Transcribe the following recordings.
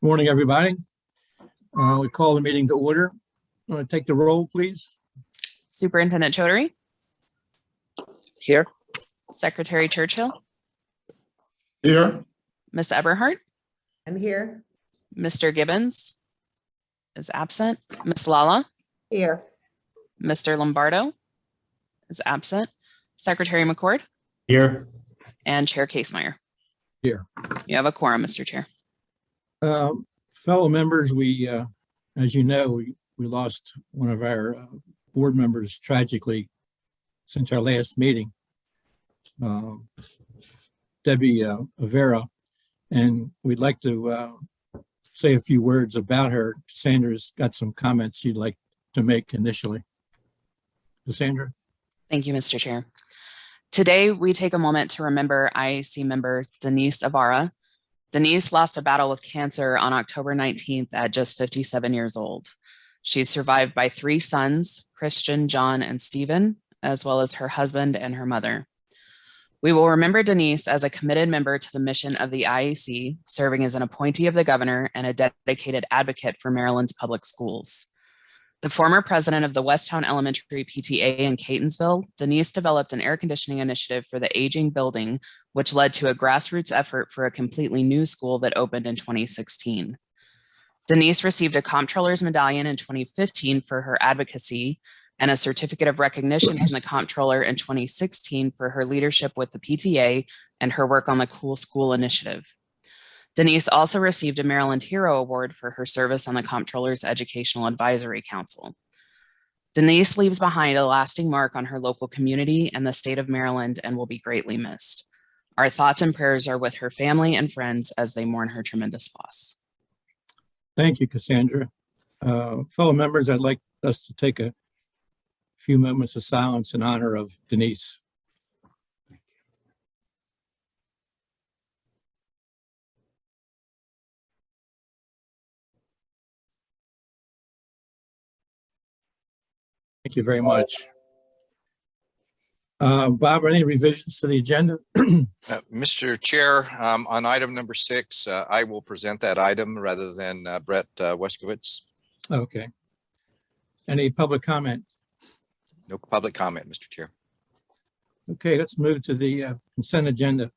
Morning, everybody. We call the meeting to order. Want to take the roll, please? Superintendent Chaudhary. Here. Secretary Churchill. Here. Ms. Eberhardt. I'm here. Mr. Gibbons is absent. Ms. Lala. Here. Mr. Lombardo is absent. Secretary McCord. Here. And Chair Casemeyer. Here. You have a quorum, Mr. Chair. Fellow members, we, as you know, we lost one of our board members tragically since our last meeting, Debbie Avera, and we'd like to say a few words about her. Cassandra's got some comments she'd like to make initially. Cassandra? Thank you, Mr. Chair. Today, we take a moment to remember IAC member Denise Avara. Denise lost a battle with cancer on October 19th at just 57 years old. She's survived by 3 sons, Christian, John, and Stephen, as well as her husband and her mother. We will remember Denise as a committed member to the mission of the IAC, serving as an appointee of the governor and a dedicated advocate for Maryland's public schools. The former president of the Westtown Elementary PTA in Catonsville, Denise developed an air conditioning initiative for the aging building, which led to a grassroots effort for a completely new school that opened in 2016. Denise received a Comptroller's Medallion in 2015 for her advocacy and a certificate of recognition from the Comptroller in 2016 for her leadership with the PTA and her work on the Cool School Initiative. Denise also received a Maryland Hero Award for her service on the Comptroller's Educational Advisory Council. Denise leaves behind a lasting mark on her local community and the state of Maryland and will be greatly missed. Our thoughts and prayers are with her family and friends as they mourn her tremendous loss. Thank you, Cassandra. Fellow members, I'd like us to take a few moments of silence in honor of Denise. Thank you very much. Bob, any revisions to the agenda? Mr. Chair, on item number 6, I will present that item rather than Brett Weskowitz. Okay. Any public comment? No public comment, Mr. Chair. Okay, let's move to the consent agenda.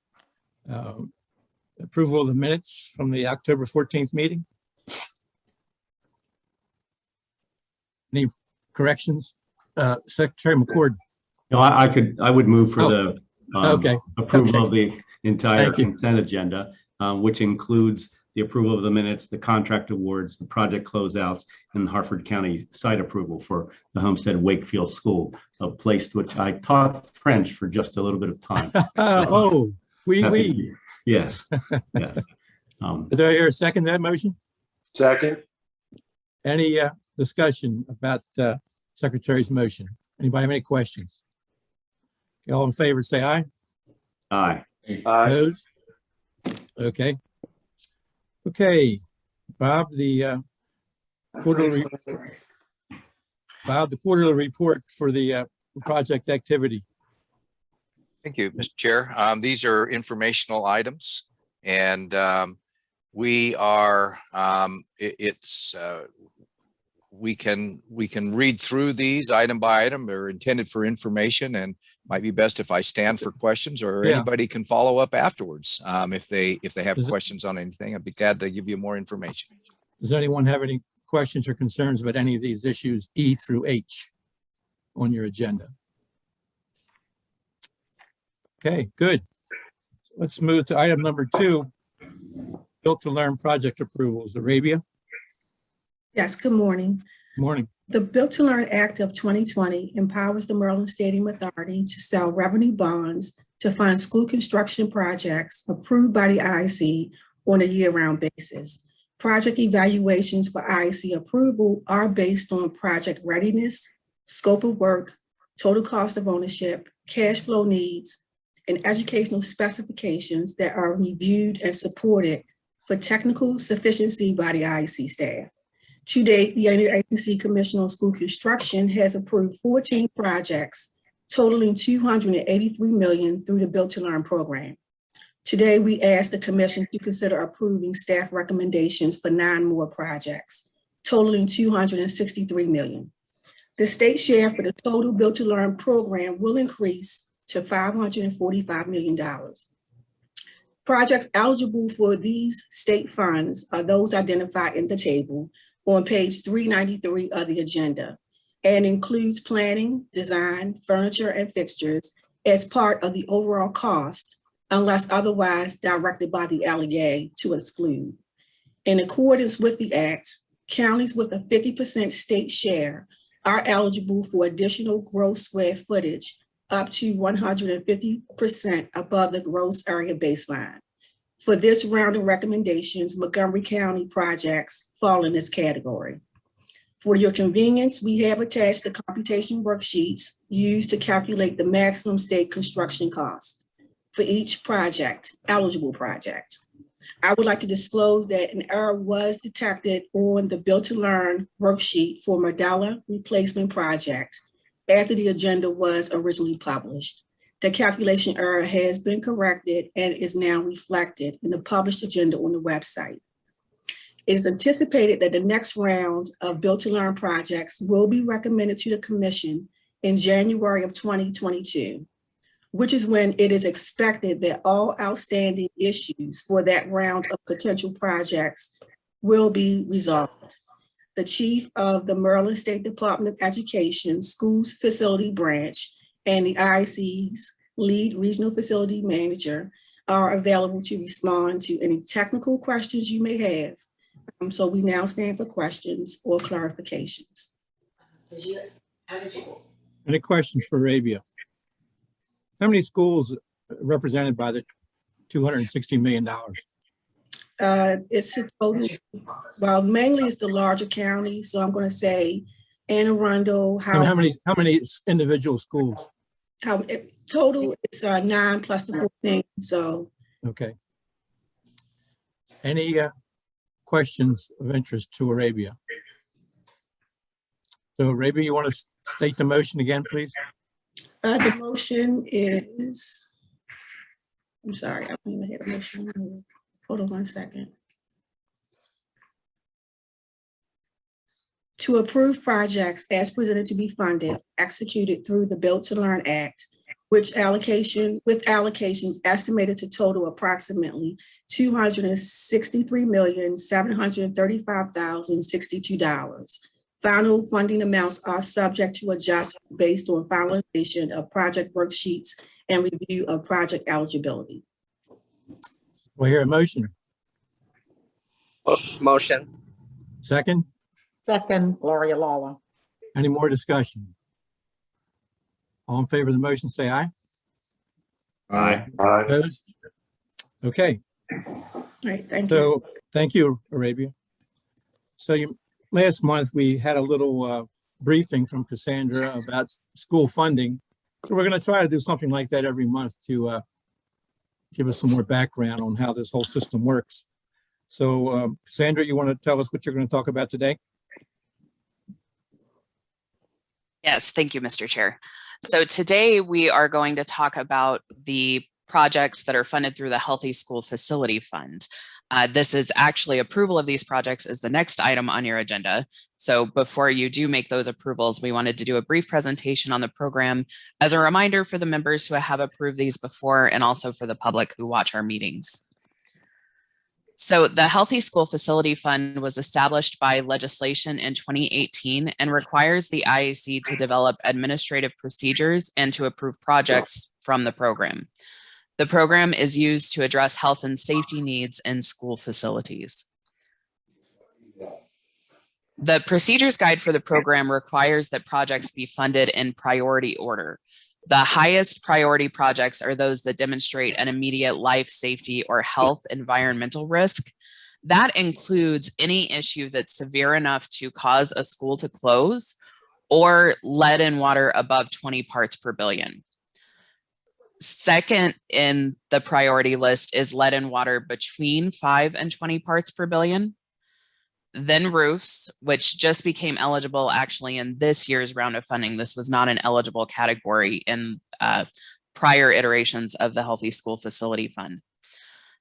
Approval of the minutes from the October 14th meeting. Any corrections? Secretary McCord. No, I would move for the approval of the entire consent agenda, which includes the approval of the minutes, the contract awards, the project closeouts, and the Harford County site approval for the Homestead Wakefield School, a place which I taught French for just a little bit of time. Oh, oui. Yes, yes. Do I hear a second to that motion? Second. Any discussion about the Secretary's motion? Anybody have any questions? Okay, all in favor, say aye. Aye. Opposed? Okay. Okay, Bob, the quarterly report for the project activity. Thank you, Mr. Chair. These are informational items, and we are we can read through these item by item. They're intended for information, and might be best if I stand for questions, or anybody can follow up afterwards if they have questions on anything. I'd be glad to give you more information. Does anyone have any questions or concerns about any of these issues E through H on your agenda? Okay, good. Let's move to item number 2, Built to Learn project approvals. Arabia? Yes, good morning. Morning. The Built to Learn Act of 2020 empowers the Maryland Stadium Authority to sell revenue bonds to fund school construction projects approved by the IAC on a year-round basis. Project evaluations for IAC approval are based on project readiness, scope of work, total cost of ownership, cash flow needs, and educational specifications that are reviewed and supported for technical sufficiency by the IAC staff. To date, the Interagency Commission on School Construction has approved 14 projects totaling $283 million through the Built to Learn program. Today, we ask the commission to consider approving staff recommendations for 9 more projects, totaling $263 million. The state share for the total Build to Learn program will increase to $545 million. Projects eligible for these state funds are those identified in the table on page 393 of the agenda, and includes planning, design, furniture, and fixtures as part of the overall cost, unless otherwise directed by the LEA to exclude. In accordance with the Act, counties with a 50% state share are eligible for additional gross square footage up to 150% above the gross area baseline. For this round of recommendations, Montgomery County projects fall in this category. For your convenience, we have attached the computation worksheets used to calculate the maximum state construction cost for each project, eligible project. I would like to disclose that an error was detected on the Build to Learn worksheet for Medalla replacement project after the agenda was originally published. The calculation error has been corrected and is now reflected in the published agenda on the website. It is anticipated that the next round of Build to Learn projects will be recommended to the commission in January of 2022, which is when it is expected that all outstanding issues for that round of potential projects will be resolved. The chief of the Maryland State Department of Education Schools Facility Branch and the IAC's lead regional facility manager are available to respond to any technical questions you may have. So we now stand for questions or clarifications. Any questions for Arabia? How many schools are represented by the $260 million? It's a total, well, mainly it's the larger counties. So I'm going to say Anne Arundel. How many individual schools? Total is 9 plus the 14. So. Okay. Any questions of interest to Arabia? So Arabia, you want to state the motion again, please? The motion is, I'm sorry, I don't even have a motion. Hold on one second. To approve projects as presented to be funded, executed through the Build to Learn Act, with allocations estimated to total approximately $263,735,062. Final funding amounts are subject to adjustment based on finalization of project worksheets and review of project eligibility. We'll hear a motion. Motion. Second, Second, Gloria Lawler. any more discussion? All in favor of the motion, say aye. Aye. Opposed? Okay, All right, thank you. so thank you, Arabia. So last month we had a little briefing from Cassandra about school funding. So we're going to try to do something like that every month to give us some more background on how this whole system works. So Cassandra, you want to tell us what you're going to talk about today? Yes, thank you, Mr. Chair. So today we are going to talk about the projects that are funded through the Healthy School Facility Fund. This is actually approval of these projects is the next item on your agenda. So before you do make those approvals, we wanted to do a brief presentation on the program as a reminder for the members who have approved these before and also for the public who watch our meetings. So the Healthy School Facility Fund was established by legislation in 2018 and requires the IAC to develop administrative procedures and to approve projects from the program. The program is used to address health and safety needs in school facilities. The procedures guide for the program requires that projects be funded in priority order. The highest priority projects are those that demonstrate an immediate life, safety, or health environmental risk. That includes any issue that's severe enough to cause a school to close or lead in water above 20 parts per billion. Second in the priority list is lead in water between 5 and 20 parts per billion. Then roofs, which just became eligible actually in this year's round of funding. This was not an eligible category in prior iterations of the Healthy School Facility Fund.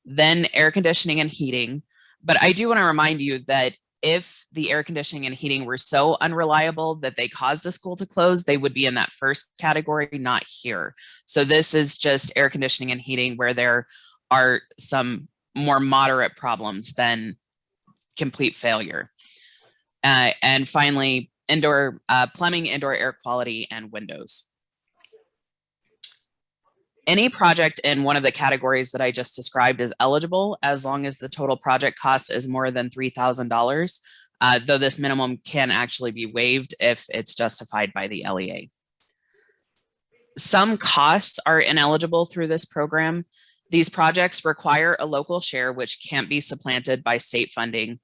then air conditioning and heating. But I do want to remind you that if the air conditioning and heating were so unreliable that they caused a school to close, they would be in that first category, not here. So this is just air conditioning and heating where there are some more moderate problems than complete failure. And finally, indoor plumbing, indoor air quality, and windows. Any project in one of the categories that I just described is eligible as long as the total project cost is more than $3,000, though this minimum can actually be waived if it's justified by the LEA. Some costs are ineligible through this program. These projects require a local share, which can't be supplanted by state funding.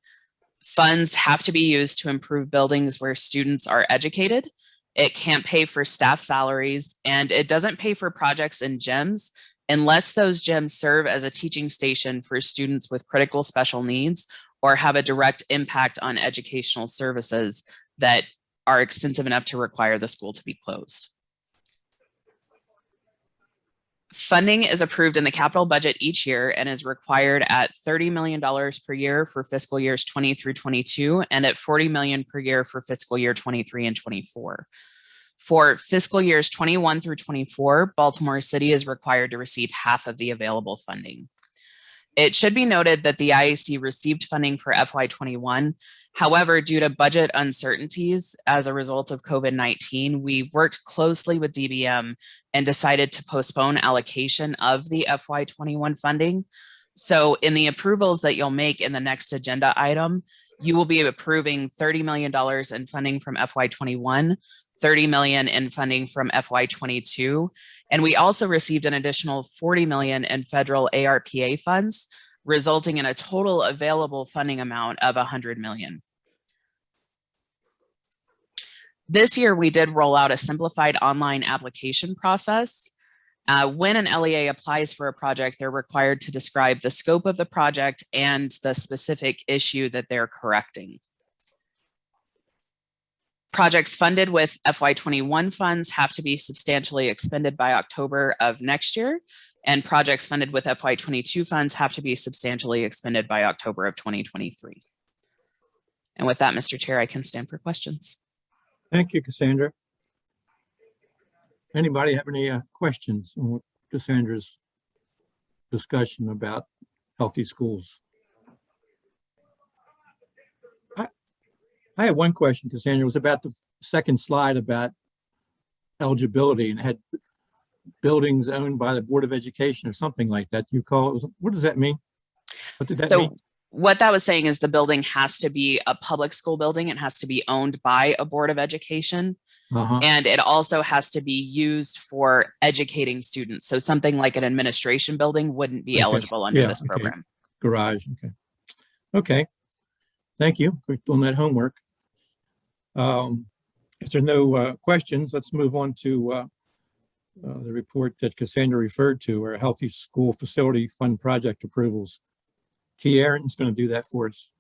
Funds have to be used to improve buildings where students are educated. It can't pay for staff salaries, and it doesn't pay for projects in gyms unless those gyms serve as a teaching station for students with critical special needs or have a direct impact on educational services that are extensive enough to require the school to be closed. Funding is approved in the capital budget each year and is required at $30 million per year for fiscal years 20 through 22 and at $40 million per year for fiscal year 23 and 24. For fiscal years 21 through 24, Baltimore City is required to receive half of the available funding. It should be noted that the IAC received funding for FY21. However, due to budget uncertainties as a result of COVID-19, we worked closely with DBM and decided to postpone allocation of the FY21 funding. So in the approvals that you'll make in the next agenda item, you will be approving $30 million in funding from FY21, $30 million in funding from FY22. And we also received an additional $40 million in federal ARPA funds, resulting in a total available funding amount of $100 million. This year, we did roll out a simplified online application process. When an LEA applies for a project, they're required to describe the scope of the project and the specific issue that they're correcting. Projects funded with FY21 funds have to be substantially expended by October of next year, and projects funded with FY22 funds have to be substantially expended by October of 2023. And with that, Mr. Chair, I can stand for questions. Thank you, Cassandra. Anybody have any questions on Cassandra's discussion about healthy schools? I have one question, Cassandra. It was about the second slide about eligibility and had buildings owned by the Board of Education or something like that. You call it, what does that mean? What did that mean? What that was saying is the building has to be a public school building. It has to be owned by a Board of Education. And it also has to be used for educating students. So something like an administration building wouldn't be eligible under this program. Garage, okay. Thank you for doing that homework. If there's no questions, let's move on to the report that Cassandra referred to, our Healthy School Facility Fund project approvals. Key Aaron's going to do that for us.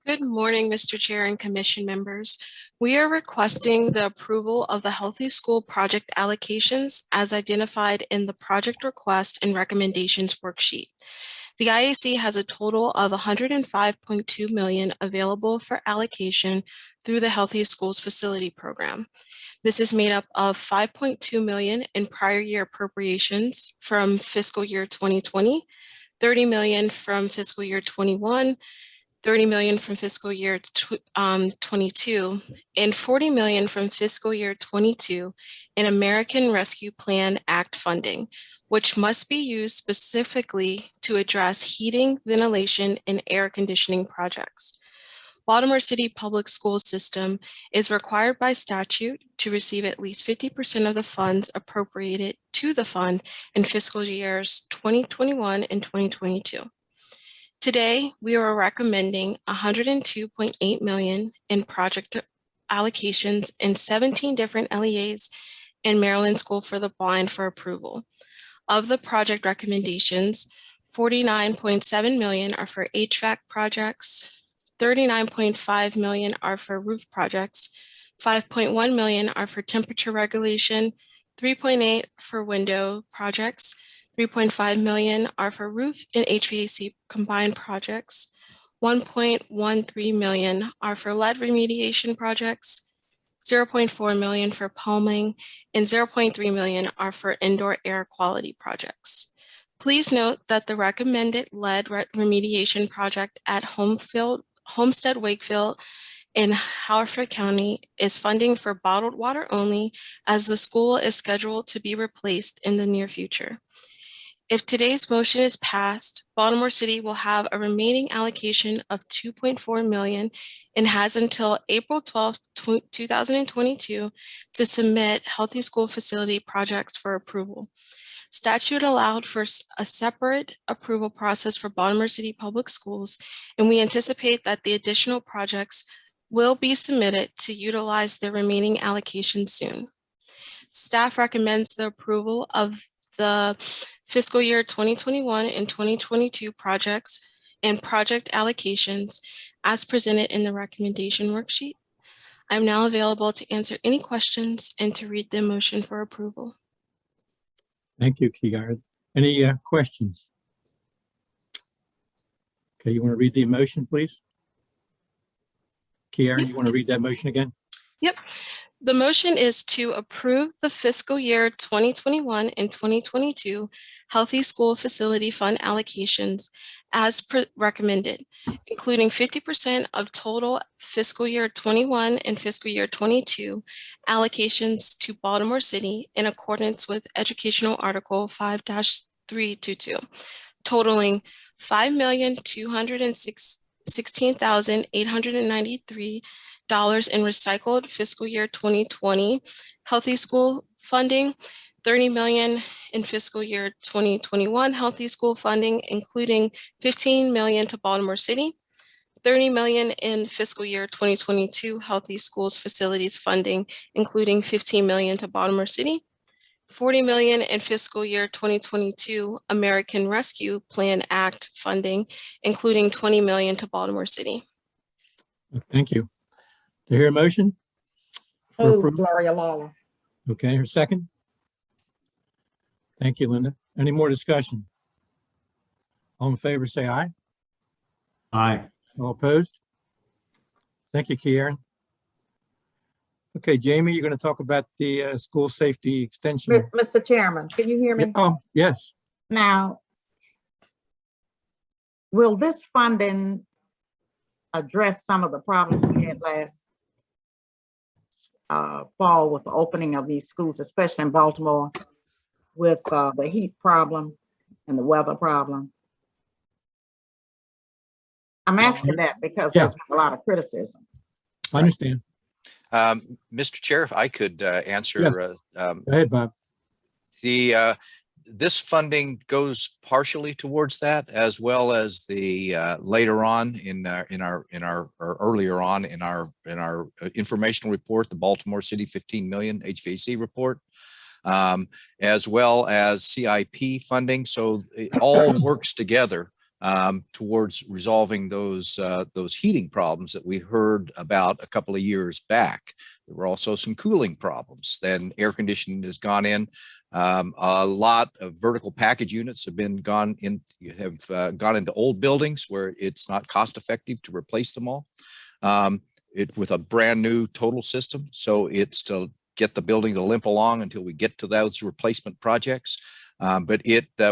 Good morning, Mr. Chair and Commission members. We are requesting the approval of the Healthy School project allocations as identified in the project request and recommendations worksheet. The IAC has a total of $105.2 million available for allocation through the Healthy Schools Facility Program. This is made up of $5.2 million in prior year appropriations from fiscal year 2020, $30 million from fiscal year 21, $30 million from fiscal year 22, and $40 million from fiscal year 22 in American Rescue Plan Act funding, which must be used specifically to address heating, ventilation, and air conditioning projects. Baltimore City Public School System is required by statute to receive at least 50% of the funds appropriated to the fund in fiscal years 2021 and 2022. Today, we are recommending $102.8 million in project allocations in 17 different LEAs in Maryland School for the Blind for approval. Of the project recommendations, $49.7 million are for HVAC projects, $39.5 million are for roof projects, $5.1 million are for temperature regulation, $3.8 for window projects, $3.5 million are for roof and HVAC combined projects. $1.13 million are for lead remediation projects. $0.4 million for palming, and $0.3 million are for indoor air quality projects. Please note that the recommended lead remediation project at Homestead Wakefield in Haverford County is funding for bottled water only, as the school is scheduled to be replaced in the near future. If today's motion is passed, Baltimore City will have a remaining allocation of $2.4 million and has until April 12th, 2022 to submit healthy school facility projects for approval. Statute allowed for a separate approval process for Baltimore City Public Schools, and we anticipate that the additional projects will be submitted to utilize their remaining allocation soon. Staff recommends the approval of the fiscal year 2021 and 2022 projects and project allocations as presented in the recommendation worksheet. I'm now available to answer any questions and to read the motion for approval. Thank you, Kiara. Any questions? Okay, you want to read the motion, please? Kiara, you want to read that motion again? Yep. The motion is to approve the fiscal year 2021 and 2022 Healthy School Facility Fund allocations as recommended, including 50% of total fiscal year 21 and fiscal year 22 allocations to Baltimore City in accordance with Educational Article 5-322, totaling $5,216,893 in recycled fiscal year 2020 Healthy School funding, $30 million in fiscal year 2021 Healthy School funding, including $15 million to Baltimore City, $30 million in fiscal year 2022 Healthy Schools Facilities funding, including $15 million to Baltimore City, $40 million in fiscal year 2022 American Rescue Plan Act funding, including $20 million to Baltimore City. Thank you. Do you hear a motion? For Move, approval? Gloria Lawler. Okay, her second. Thank you, Linda. Any more discussion? All in favor, say aye. Aye. All opposed? Thank you, Kiara. Okay, Jamie, you're going to talk about the school safety extension. Mr. Chairman, can you hear me? Oh, yes. Now, will this funding address some of the problems we had last fall with the opening of these schools, especially in Baltimore, with the heat problem and the weather problem? I'm asking that because there's been a lot of criticism. I understand. Mr. Chair, if I could answer. Yes. Go ahead, Bob. This funding goes partially towards that, as well as the later on in our earlier on in our informational report, the Baltimore City 15 million HVAC report, as well as CIP funding. So it all works together towards resolving those heating problems that we heard about a couple of years back. There were also some cooling problems. Then air conditioning has gone in. A lot of vertical package units have gone into old buildings where it's not cost effective to replace them all. With a brand new total system, so it's to get the building to limp along until we get to those replacement projects. But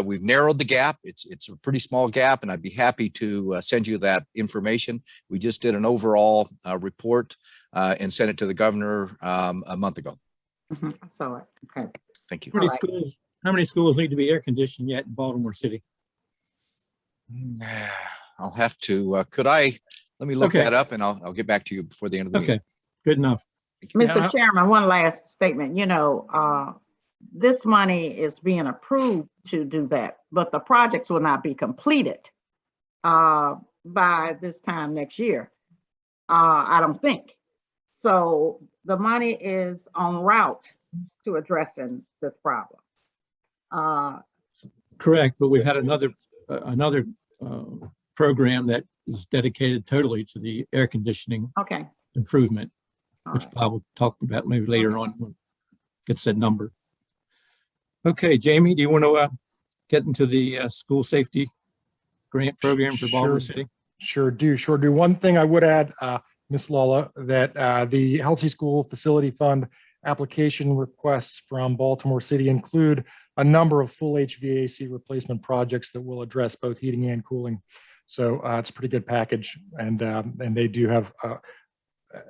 we've narrowed the gap. It's a pretty small gap, and I'd be happy to send you that information. We just did an overall report and sent it to the governor a month ago. I saw it. Okay. Thank you. How many schools need to be air conditioned yet in Baltimore City? I'll have to. Let me look that up, and I'll get back to you before the end of the meeting. Okay, good enough. Mr. Chairman, one last statement. You know, this money is being approved to do that, but the projects will not be completed by this time next year. I don't think. So the money is en route to addressing this problem. Correct, but we've had another program that is dedicated totally to the air conditioning improvement, which Bob will talk about maybe later on when it gets that number. Okay, Jamie, do you want to get into the school safety grant program for Baltimore City? Sure do. One thing I would add, Ms. Lala, that the Healthy School Facility Fund application requests from Baltimore City include a number of full HVAC replacement projects that will address both heating and cooling. So it's a pretty good package, and they do have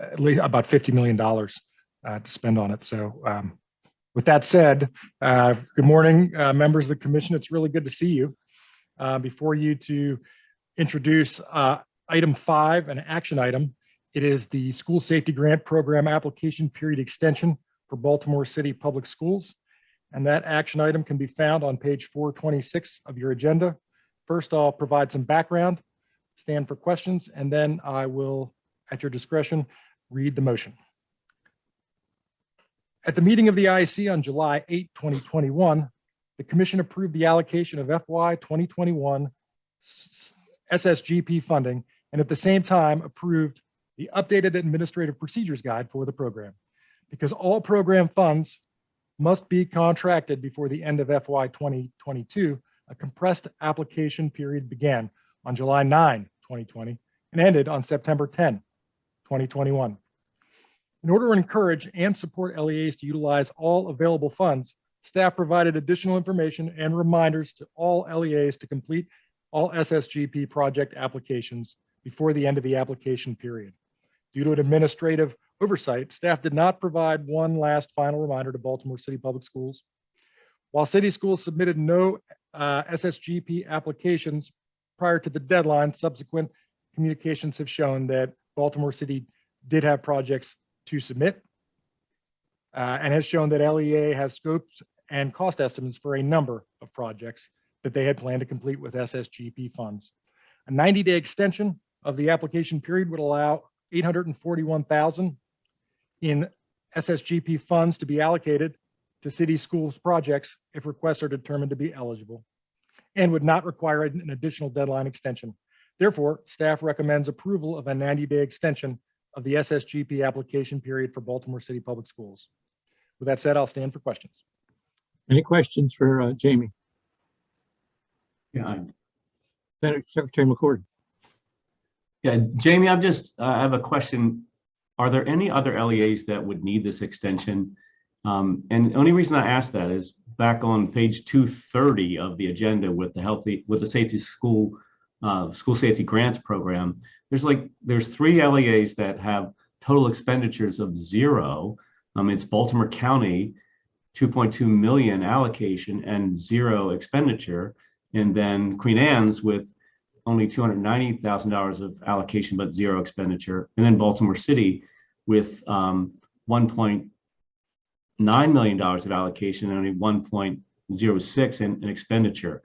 at least about $50 million to spend on it. So with that said, good morning, members of the commission. It's really good to see you. Before you to introduce item 5, an action item. It is the School Safety Grant Program application period extension for Baltimore City Public Schools. And that action item can be found on page 426 of your agenda. First, I'll provide some background, stand for questions, and then I will, at your discretion, read the motion. At the meeting of the IAC on July 8, 2021, the Commission approved the allocation of FY 2021 SSGP funding, and at the same time approved the updated administrative procedures guide for the program. Because all program funds must be contracted before the end of FY 2022, a compressed application period began on July 9, 2020, and ended on September 10, 2021. In order to encourage and support LEAs to utilize all available funds, staff provided additional information and reminders to all LEAs to complete all SSGP project applications before the end of the application period. Due to an administrative oversight, staff did not provide one last final reminder to Baltimore City Public Schools. While city schools submitted no SSGP applications prior to the deadline, subsequent communications have shown that Baltimore City did have projects to submit and has shown that LEA has scopes and cost estimates for a number of projects that they had planned to complete with SSGP funds. A 90-day extension of the application period would allow $841,000 in SSGP funds to be allocated to city schools projects if requests are determined to be eligible, and would not require an additional deadline extension. Therefore, staff recommends approval of a 90-day extension of the SSGP application period for Baltimore City Public Schools. With that said, I'll stand for questions. Any questions for Jamie? Yeah, Secretary McCord. yeah, Jamie, I have a question. Are there any other LEAs that would need this extension? And the only reason I ask that is back on page 230 of the agenda with the safety school safety grants program, there's 3 LEAs that have total expenditures of 0. It's Baltimore County, 2.2 million allocation and 0 expenditure, and then Queen Anne's with only $290,000 of allocation but 0 expenditure, and then Baltimore City with $1.9 million of allocation and only 1.06 in expenditure.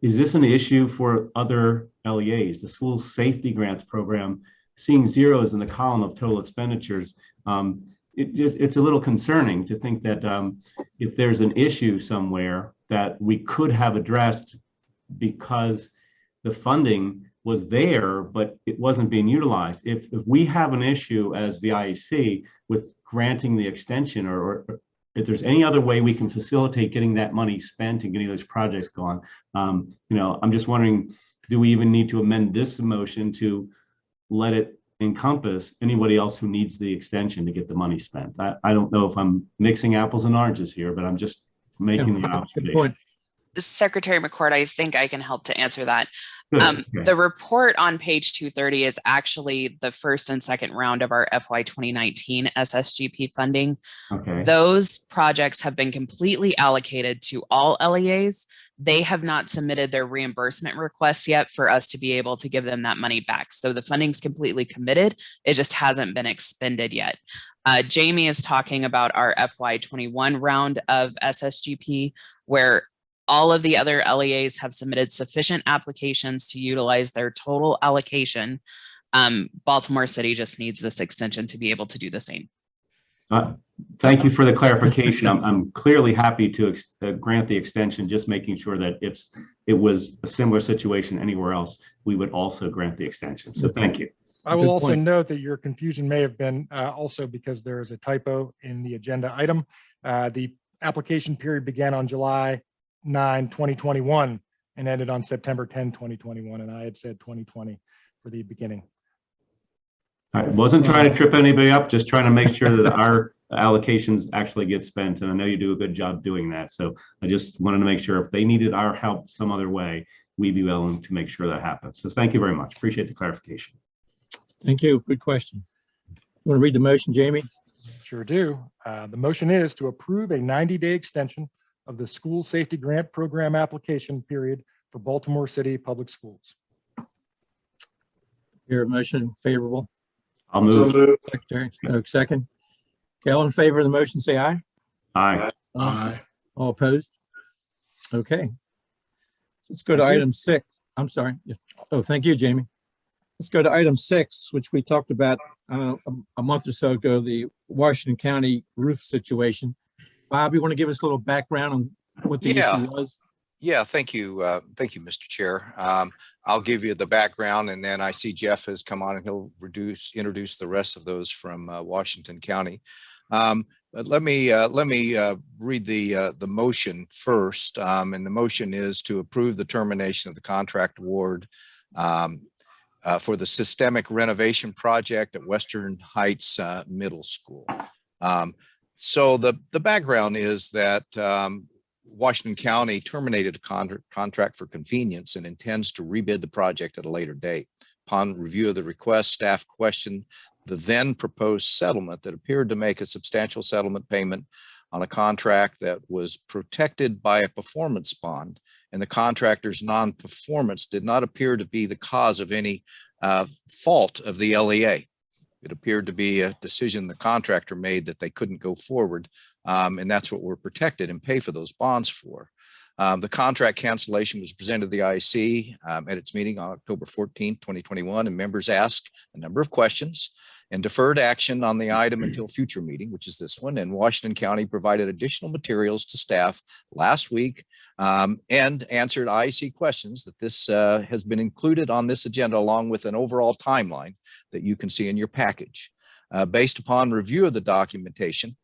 Is this an issue for other LEAs? The School Safety Grants Program, seeing zeros in the column of total expenditures, it's a little concerning to think that if there's an issue somewhere that we could have addressed because the funding was there, but it wasn't being utilized. If we have an issue as the IAC with granting the extension, or if there's any other way we can facilitate getting that money spent and getting those projects going, I'm just wondering, do we even need to amend this motion to let it encompass anybody else who needs the extension to get the money spent? I don't know if I'm mixing apples and oranges here, but I'm just making the observation. Secretary McCord, I think I can help to answer that. Okay. The report on page 230 is actually the first and second round of our FY 2019 SSGP funding. Okay. Those projects have been completely allocated to all LEAs. They have not submitted their reimbursement requests yet for us to be able to give them that money back. So the funding's completely committed. It just hasn't been expended yet. Jamie is talking about our FY 21 round of SSGP, where all of the other LEAs have submitted sufficient applications to utilize their total allocation. Baltimore City just needs this extension to be able to do the same. Thank you for the clarification. I'm clearly happy to grant the extension, just making sure that if it was a similar situation anywhere else, we would also grant the extension. So thank you. I will also note that your confusion may have been also because there is a typo in the agenda item. The application period began on July 9/2021 and ended on September 10, 2021. And I had said 2020 for the beginning. I wasn't trying to trip anybody up, just trying to make sure that our allocations actually get spent. And I know you do a good job doing that. So I just wanted to make sure if they needed our help some other way, we'd be willing to make sure that happens. So thank you very much. Appreciate the clarification. Thank you. Good question. You want to read the motion, Jamie? Sure do. The motion is to approve a 90-day extension of the school safety grant program application period for Baltimore City Public Schools. Your motion favorable? I'll move. So moved. Secretary Stokes, second. Okay, all in favor of the motion, say aye. Aye. Aye. All opposed? Okay. Let's go to Thank you. item 6. I'm sorry. Oh, thank you, Jamie. Let's go to item 6, which we talked about, I don't know, a month or so ago, the Washington County roof situation. Bob, you want to give us a little background on what the issue was? Yeah, thank you. Thank you, Mr. Chair. I'll give you the background, and then I see Jeff has come on and he'll introduce the rest of those from Washington County. But let me read the motion first. And the motion is to approve the termination of the contract award for the systemic renovation project at Western Heights Middle School. So the background is that Washington County terminated a contract for convenience and intends to rebid the project at a later date. Upon review of the request, staff questioned the then proposed settlement that appeared to make a substantial settlement payment on a contract that was protected by a performance bond, and the contractor's non-performance did not appear to be the cause of any fault of the LEA. It appeared to be a decision the contractor made that they couldn't go forward. And that's what we're protected and pay for those bonds for. The contract cancellation was presented to the IAC at its meeting on October 14, 2021, and members asked a number of questions and deferred action on the item until future meeting, which is this one. And Washington County provided additional materials to staff last week and answered IAC questions that this has been included on this agenda along with an overall timeline that you can see in your package. Based upon review of the documentation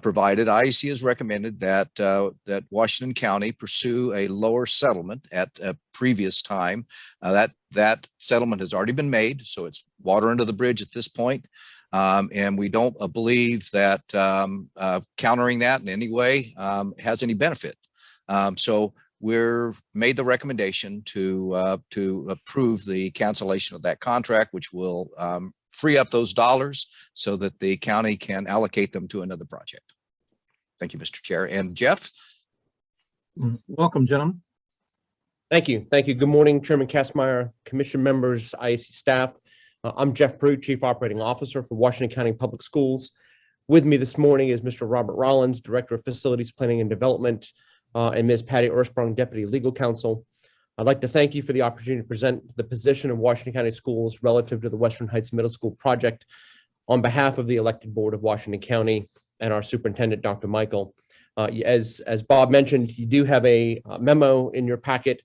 provided, IAC has recommended that Washington County pursue a lower settlement at a previous time. That settlement has already been made, so it's water under the bridge at this point. And we don't believe that countering that in any way has any benefit. So we're made the recommendation to approve the cancellation of that contract, which will free up those dollars so that the county can allocate them to another project. Thank you, Mr. Chair. And Jeff? Welcome, gentlemen. Thank you. Thank you. Good morning, Chairman Kastmeyer, Commission members, IAC staff. I'm Jeff Pruitt, Chief Operating Officer for Washington County Public Schools. With me this morning is Mr. Robert Rollins, Director of Facilities Planning and Development, and Ms. Patty Ersprung, Deputy Legal Counsel. I'd like to thank you for the opportunity to present the position of Washington County Schools relative to the Western Heights Middle School project on behalf of the elected board of Washington County and our superintendent, Dr. Michael. As Bob mentioned, you do have a memo in your packet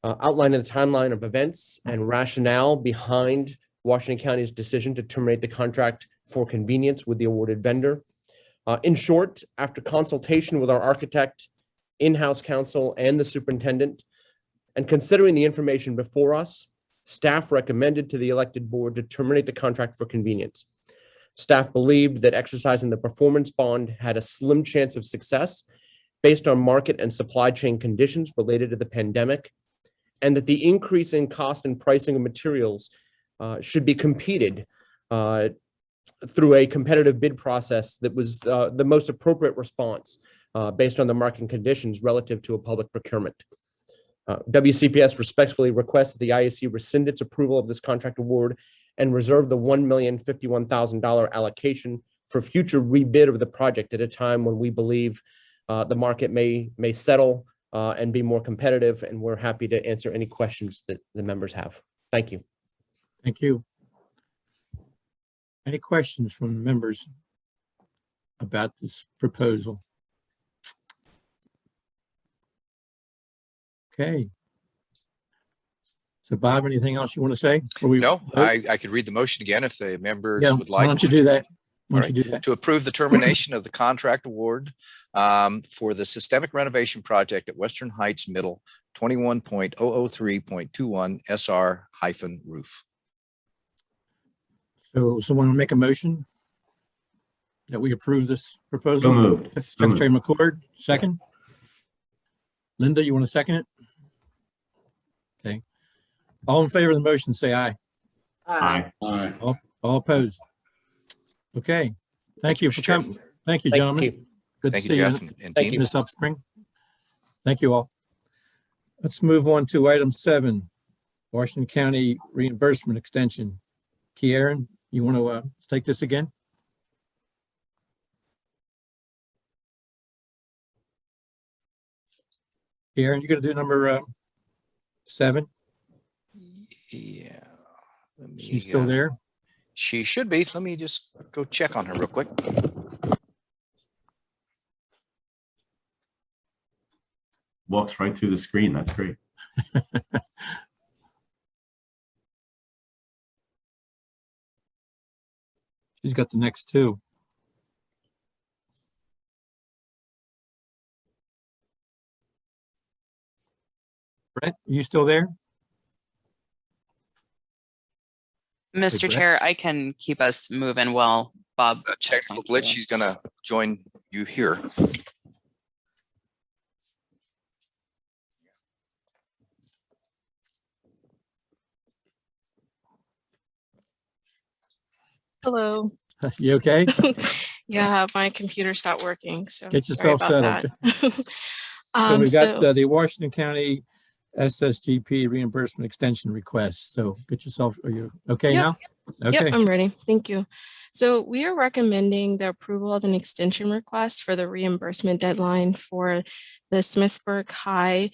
outlining the timeline of events and rationale behind Washington County's decision to terminate the contract for convenience with the awarded vendor. In short, after consultation with our architect, in-house counsel, and the superintendent, and considering the information before us, staff recommended to the elected board to terminate the contract for convenience. Staff believed that exercising the performance bond had a slim chance of success based on market and supply chain conditions related to the pandemic, and that the increase in cost and pricing of materials should be competed through a competitive bid process that was the most appropriate response based on the market conditions relative to a public procurement. WCPS respectfully requests that the IAC rescind its approval of this contract award and reserve the $1,051,000 allocation for future rebid of the project at a time when we believe the market may settle and be more competitive, and we're happy to answer any questions that the members have. Thank you. Thank you. Any questions from members about this proposal? Okay. So Bob, anything else you want to say? No, I could read the motion again if the members would like. Why don't you do that? Why don't you do that? To approve the termination of the contract award for the systemic renovation project at Western Heights Middle, 21.003.21 SR-roof. So someone will make a motion that we approve this proposal? So moved. So moved. Secretary McCord, second. Linda, you want to second it? Okay. All in favor of the motion, say aye. Aye. All opposed? Okay. Thank you for Mr. Chair. coming. Thank you, Thank gentlemen. you. Good to Thank see you, you, Jeff and Thank team. you. Ms. Upspring. Thank you all. Let's move on to item 7, Washington County reimbursement extension. Kieran, you want to take this again? Kieran, you going to do number 7? Yeah. Let me, She's still there? She should be. Let me just go check on her real quick. Walks right through the screen. That's great. She's got the next 2. Brett, you still there? Mr. Brett? Chair, I can keep us moving while Bob checks Technical on glitch. Q. She's going to join you here. Hello. You okay? Yeah, my computer stopped working, so Get sorry yourself about settled. that. So we've got So the Washington County SSGP reimbursement extension request. So get yourself, are you okay Yep. now? Yep, Okay. I'm ready. Thank you. So we are recommending the approval of an extension request for the reimbursement deadline for the Smithsburg High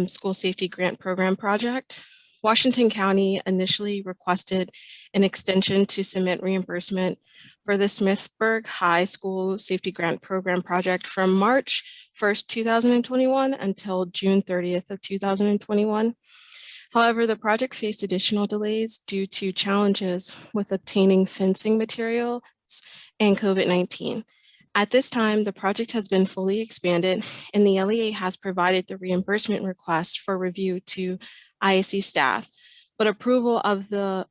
School Safety Grant Program project. Washington County initially requested an extension to submit reimbursement for the Smithsburg High School Safety Grant Program project from March 1st, 2021 until June 30th of 2021. However, the project faced additional delays due to challenges with obtaining fencing materials and COVID-19. At this time, the project has been fully expanded and the LEA has provided the reimbursement request for review to IAC staff, but approval of the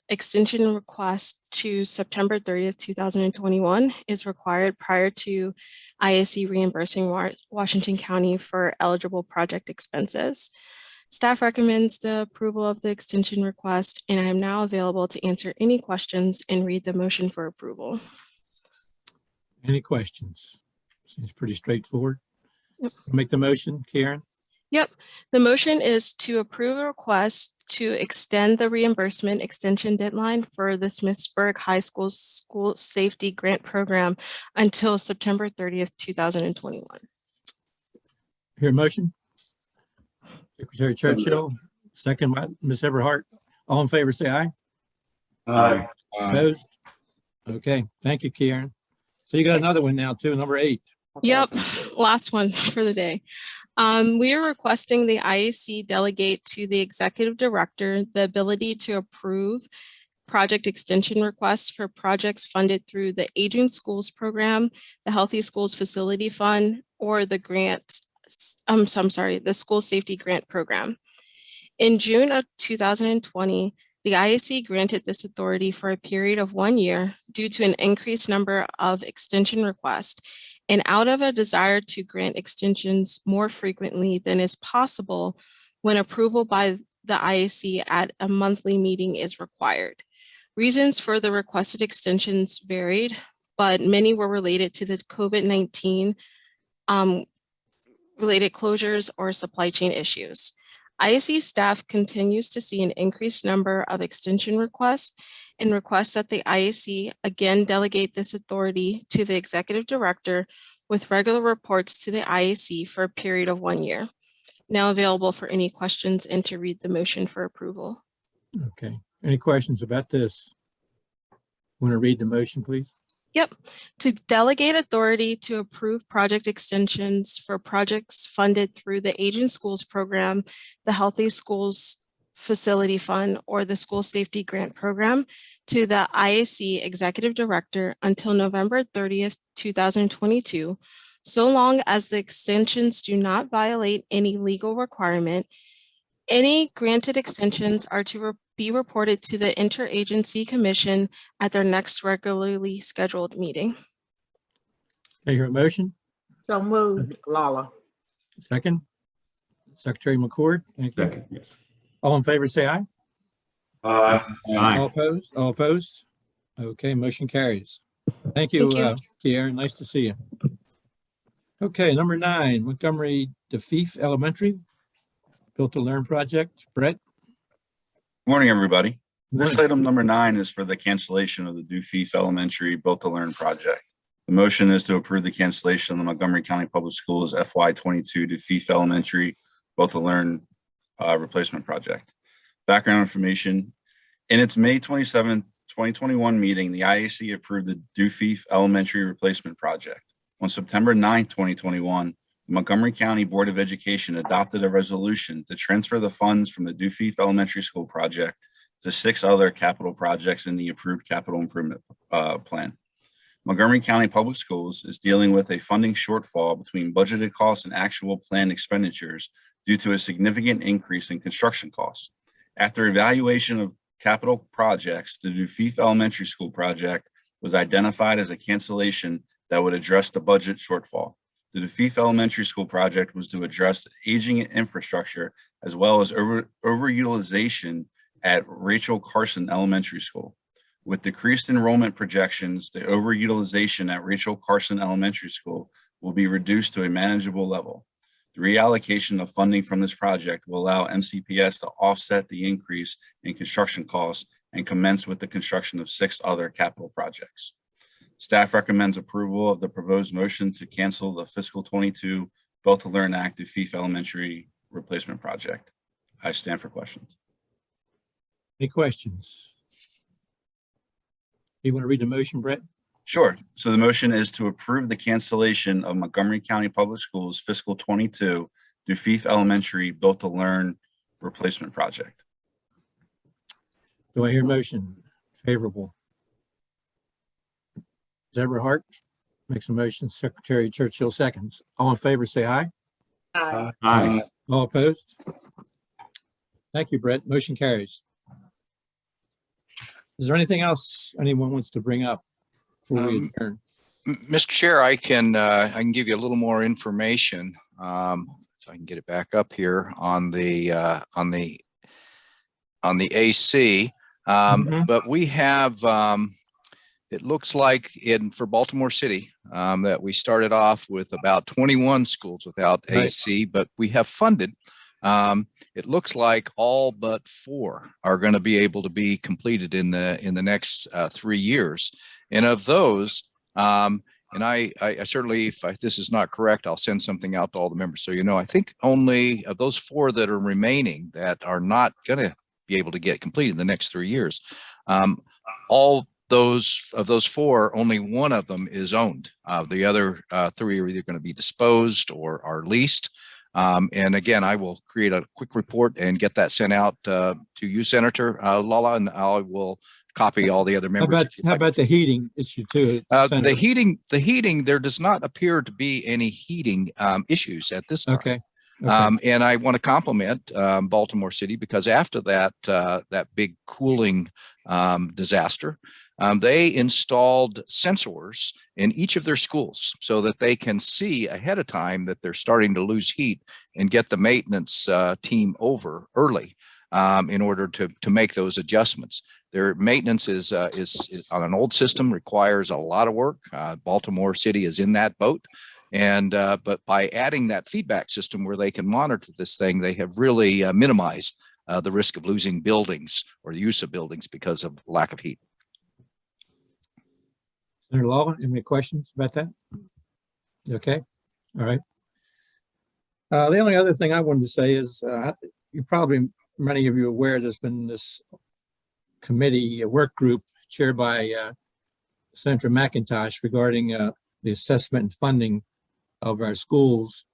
extension request to September 30th, 2021 is required prior to IAC reimbursing Washington County for eligible project expenses. Staff recommends the approval of the extension request, and I am now available to answer any questions and read the motion for approval. Any questions? Seems pretty straightforward. Yep. Make the motion, Karen. Yep, the motion is to approve a request to extend the reimbursement extension deadline for the Smithsburg High School School Safety Grant Program until September 30th, 2021. Hear a motion? Secretary Churchill, second by Ms. Everhart. All in favor, say aye. Aye. Opposed? Okay, thank you, Karen. So you got another one now too, number 8. Yep, last one for the day. We are requesting the IAC delegate to the executive director the ability to approve project extension requests for projects funded through the Aging Schools Program, the Healthy Schools Facility Fund, or the the School Safety Grant Program. In June of 2020, the IAC granted this authority for a period of 1 year due to an increased number of extension requests and out of a desire to grant extensions more frequently than is possible when approval by the IAC at a monthly meeting is required. Reasons for the requested extensions varied, but many were related to the COVID-19 related closures or supply chain issues. IAC staff continues to see an increased number of extension requests and requests that the IAC again delegate this authority to the executive director with regular reports to the IAC for a period of 1 year. Now available for any questions and to read the motion for approval. Okay, any questions about this? Want to read the motion, please? Yep, to delegate authority to approve project extensions for projects funded through the Aging Schools Program, the Healthy Schools Facility Fund or the School Safety Grant Program to the IAC Executive Director until November 30th, 2022, so long as the extensions do not violate any legal requirement. Any granted extensions are to be reported to the Interagency Commission at their next regularly scheduled meeting. Can I hear a motion? So moved, Lala. Second? Secretary McCord, thank you. Second, yes. All in favor, say aye. Aye. All Aye. opposed? All opposed? Okay, motion carries. Thank you, Thank Kiara. Nice to see you. Okay, number 9, Montgomery DeFeef Elementary, Built to Learn project. Brett? Morning, everybody. This Morning. item number 9 is for the cancellation of the DeFeef Elementary Built to Learn project. The motion is to approve the cancellation of the Montgomery County Public Schools FY22 DeFeef Elementary Built to Learn replacement project. Background information. In its May 27, 2021 meeting, the IAC approved the DeFeef Elementary replacement project. On September 9, 2021, the Montgomery County Board of Education adopted a resolution to transfer the funds from the DeFeef Elementary School project to 6 other capital projects in the approved capital improvement plan. Montgomery County Public Schools is dealing with a funding shortfall between budgeted costs and actual planned expenditures due to a significant increase in construction costs. After evaluation of capital projects, the DeFeef Elementary School project was identified as a cancellation that would address the budget shortfall. The DeFeef Elementary School project was to address aging infrastructure as well as overutilization at Rachel Carson Elementary School. With decreased enrollment projections, the overutilization at Rachel Carson Elementary School will be reduced to a manageable level. The reallocation of funding from this project will allow MCPS to offset the increase in construction costs and commence with the construction of 6 other capital projects. Staff recommends approval of the proposed motion to cancel the fiscal 22 Built to Learn Act DeFeef Elementary replacement project. I stand for questions. Any questions? You want to read the motion, Brett? Sure. So the motion is to approve the cancellation of Montgomery County Public Schools fiscal 22 DeFeef Elementary Built to Learn replacement project. Do I hear a motion? Favorable. Deborah Hart makes a motion. Secretary Churchill seconds. All in favor, say aye. Aye. Aye. All opposed? Thank you, Brett. Motion carries. Is there anything else anyone wants to bring up before we adjourn? Mr. Chair, I can give you a little more information. So I can get it back up here on the AC. But we have, it looks like for Baltimore City that we started off with about 21 schools without AC, but we have funded. It looks like all but 4 are going to be able to be completed in the next 3 years. And of those, and I certainly, if this is not correct, I'll send something out to all the members. So, I think only of those 4 that are remaining that are not going to be able to get completed in the next 3 years. All of those 4, only 1 of them is owned. The other 3 are either going to be disposed or are leased. And again, I will create a quick report and get that sent out to you, Senator Lala, and I will copy all the other members. How about the heating issue too? The heating, there does not appear to be any heating issues at this time. Okay. And I want to compliment Baltimore City because after that big cooling disaster, they installed sensors in each of their schools so that they can see ahead of time that they're starting to lose heat and get the maintenance team over early in order to make those adjustments. Their maintenance is on an old system, requires a lot of work. Baltimore City is in that boat. And but by adding that feedback system where they can monitor this thing, they have really minimized the risk of losing buildings or the use of buildings because of lack of heat. Senator Law, any questions about that? Okay. All right. The only other thing I wanted to say is you probably, many of you are aware, there's been this committee, a work group chaired by Senator McIntosh regarding the assessment and funding of our schools.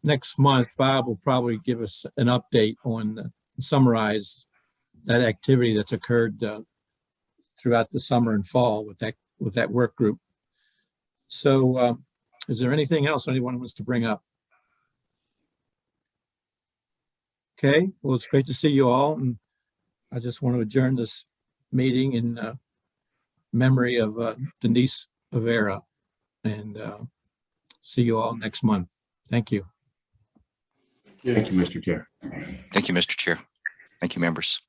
Next month, Bob will probably give us an update on summarize that activity that's occurred throughout the summer and fall with that work group. So is there anything else anyone wants to bring up? Okay, well, it's great to see you all. And I just want to adjourn this meeting in memory of Denise Avera, and see you all next month. Thank you. Thank you, Mr. Chair. Thank you, Mr. Chair. Thank you, members.